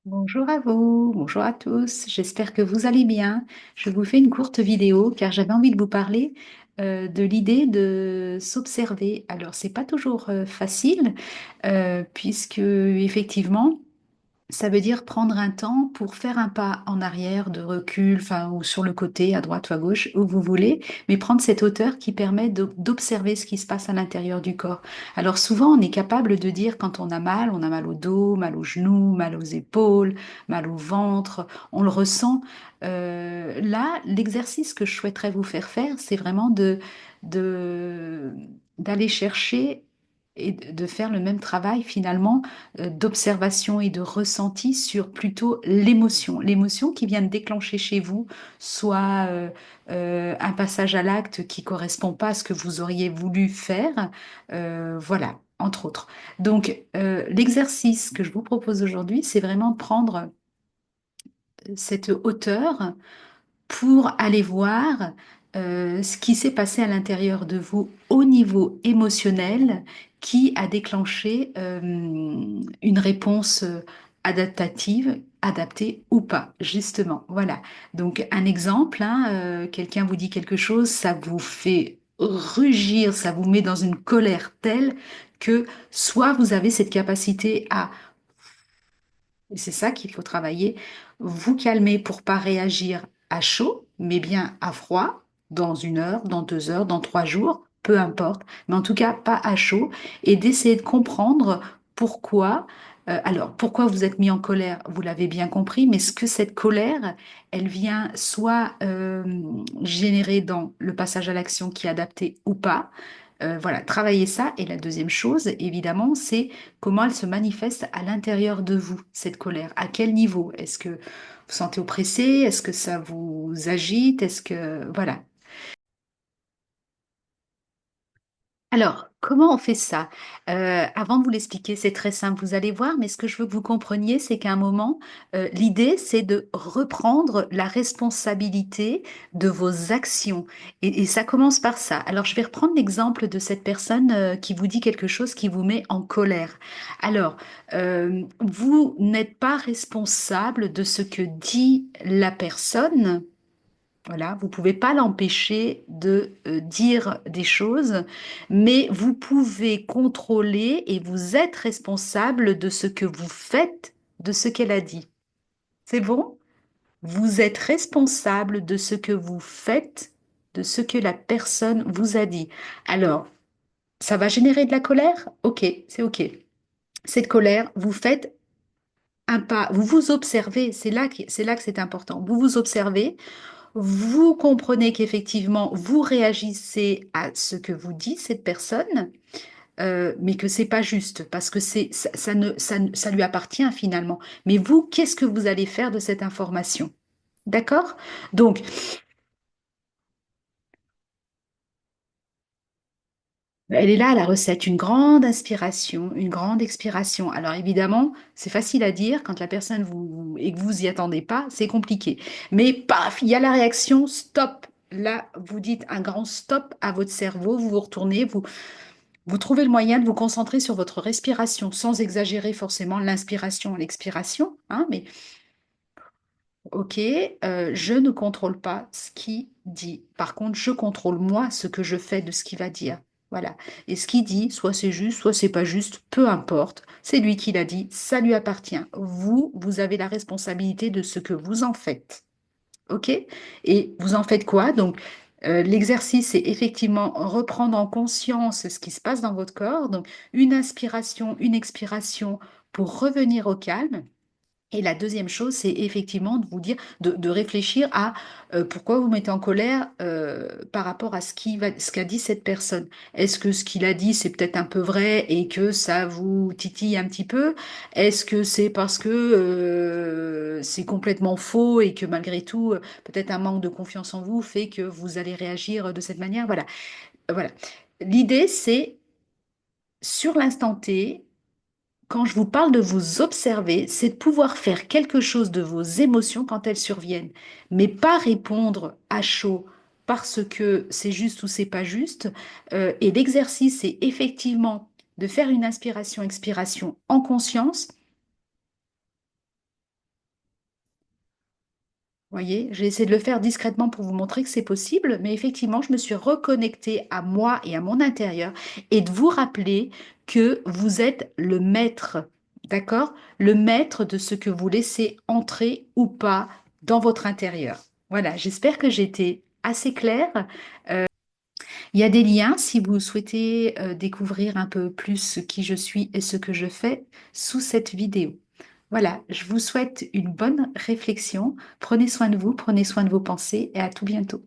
Bonjour à vous, bonjour à tous, j'espère que vous allez bien. Je vous fais une courte vidéo car j'avais envie de vous parler de l'idée de s'observer. Alors, c'est pas toujours facile puisque effectivement, ça veut dire prendre un temps pour faire un pas en arrière, de recul, enfin, ou sur le côté, à droite ou à gauche, où vous voulez, mais prendre cette hauteur qui permet d'observer ce qui se passe à l'intérieur du corps. Alors souvent, on est capable de dire quand on a mal au dos, mal aux genoux, mal aux épaules, mal au ventre, on le ressent. Là, l'exercice que je souhaiterais vous faire faire, c'est vraiment de, d'aller chercher et de faire le même travail finalement d'observation et de ressenti sur plutôt l'émotion. L'émotion qui vient de déclencher chez vous, soit un passage à l'acte qui correspond pas à ce que vous auriez voulu faire, voilà, entre autres. Donc, l'exercice que je vous propose aujourd'hui, c'est vraiment de prendre cette hauteur pour aller voir ce qui s'est passé à l'intérieur de vous au niveau émotionnel qui a déclenché une réponse adaptative, adaptée ou pas, justement. Voilà. Donc un exemple, hein, quelqu'un vous dit quelque chose, ça vous fait rugir, ça vous met dans une colère telle que soit vous avez cette capacité à, et c'est ça qu'il faut travailler, vous calmer pour pas réagir à chaud, mais bien à froid, dans 1 heure, dans 2 heures, dans 3 jours, peu importe, mais en tout cas pas à chaud, et d'essayer de comprendre pourquoi. Alors, pourquoi vous êtes mis en colère, vous l'avez bien compris, mais ce que cette colère, elle vient soit générer dans le passage à l'action qui est adapté ou pas. Voilà, travailler ça. Et la deuxième chose, évidemment, c'est comment elle se manifeste à l'intérieur de vous, cette colère. À quel niveau? Est-ce que vous sentez oppressé? Est-ce que ça vous agite? Est-ce que... Voilà. Alors, comment on fait ça? Avant de vous l'expliquer, c'est très simple, vous allez voir, mais ce que je veux que vous compreniez, c'est qu'à un moment, l'idée, c'est de reprendre la responsabilité de vos actions. Et ça commence par ça. Alors, je vais reprendre l'exemple de cette personne qui vous dit quelque chose qui vous met en colère. Alors, vous n'êtes pas responsable de ce que dit la personne. Voilà, vous pouvez pas l'empêcher de dire des choses, mais vous pouvez contrôler et vous êtes responsable de ce que vous faites, de ce qu'elle a dit. C'est bon? Vous êtes responsable de ce que vous faites, de ce que la personne vous a dit. Alors, ça va générer de la colère? Ok, c'est ok. Cette colère, vous faites un pas, vous vous observez, c'est là que c'est important. Vous vous observez. Vous comprenez qu'effectivement, vous réagissez à ce que vous dit cette personne, mais que c'est pas juste, parce que ça lui appartient finalement. Mais vous, qu'est-ce que vous allez faire de cette information? D'accord? Donc, elle est là, la recette, une grande inspiration, une grande expiration. Alors évidemment, c'est facile à dire quand la personne et que vous y attendez pas, c'est compliqué. Mais paf, il y a la réaction, stop. Là, vous dites un grand stop à votre cerveau, vous vous retournez, vous trouvez le moyen de vous concentrer sur votre respiration, sans exagérer forcément l'inspiration et l'expiration, hein, mais ok, je ne contrôle pas ce qu'il dit. Par contre, je contrôle moi ce que je fais de ce qu'il va dire. Voilà. Et ce qu'il dit, soit c'est juste, soit c'est pas juste, peu importe. C'est lui qui l'a dit, ça lui appartient. Vous avez la responsabilité de ce que vous en faites. OK? Et vous en faites quoi? Donc, l'exercice, c'est effectivement reprendre en conscience ce qui se passe dans votre corps. Donc, une inspiration, une expiration pour revenir au calme. Et la deuxième chose, c'est effectivement de vous dire, de réfléchir à pourquoi vous mettez en colère par rapport à ce qu'a dit cette personne. Est-ce que ce qu'il a dit, c'est peut-être un peu vrai et que ça vous titille un petit peu? Est-ce que c'est parce que c'est complètement faux et que malgré tout, peut-être un manque de confiance en vous fait que vous allez réagir de cette manière? Voilà. Voilà. L'idée, c'est sur l'instant T, quand je vous parle de vous observer, c'est de pouvoir faire quelque chose de vos émotions quand elles surviennent, mais pas répondre à chaud parce que c'est juste ou c'est pas juste. Et l'exercice, c'est effectivement de faire une inspiration-expiration en conscience Voyez, j'ai essayé de le faire discrètement pour vous montrer que c'est possible, mais effectivement, je me suis reconnectée à moi et à mon intérieur et de vous rappeler que vous êtes le maître, d'accord? Le maître de ce que vous laissez entrer ou pas dans votre intérieur. Voilà, j'espère que j'ai été assez claire. Il y a des liens si vous souhaitez découvrir un peu plus qui je suis et ce que je fais sous cette vidéo. Voilà, je vous souhaite une bonne réflexion. Prenez soin de vous, prenez soin de vos pensées et à tout bientôt.